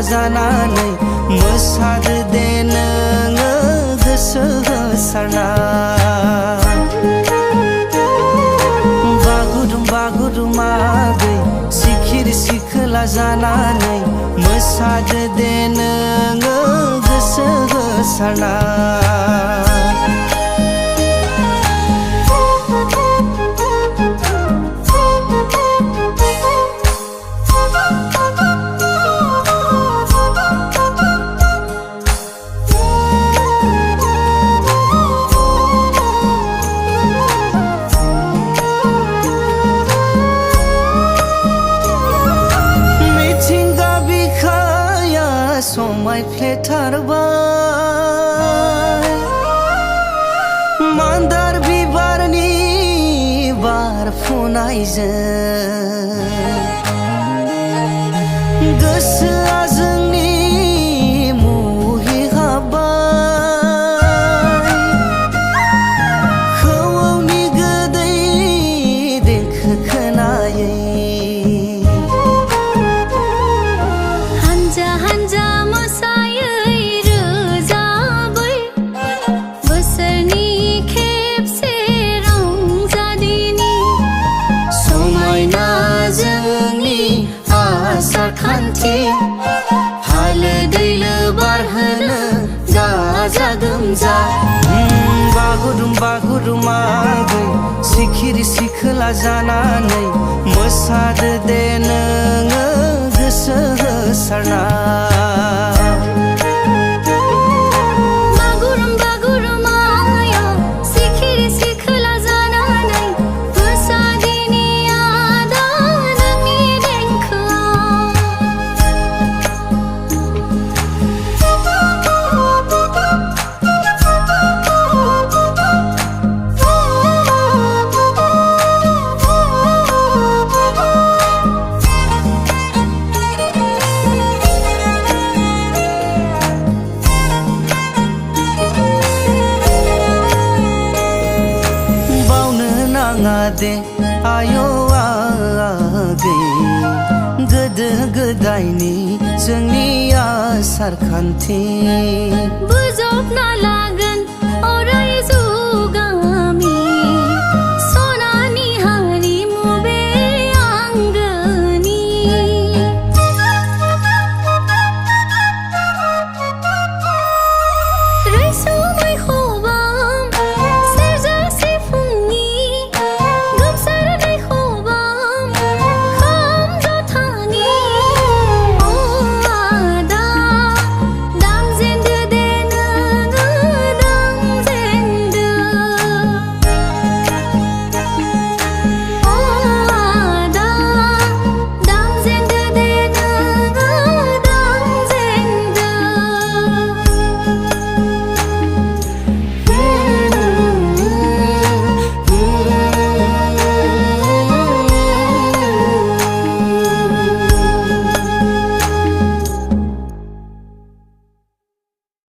जानानै मोसादो दे नोङो गोसो होसारना बागुरुमागै सिखिरि सिखोला जानानै मोसादो दे नोङो गोसो होसारना समायफ्लेथारबाय मान्दार बिबारनि बारफुनायजों गोसोआ जोंनि मुहि हाब्बाय खौवौनि गोदै देंखो खोनायै हानजा हानजा खान्थि हालो दैलो बारहोनो गाजा गोमजा बागुरुमागै सिखिरि सिखोला जानानै मोसादो दे नोङो गोसो होसारना दे आयौ आगै गोदो गोदायनि जोंनि आसार खान्थि बोजबना लागोन अराय जुगा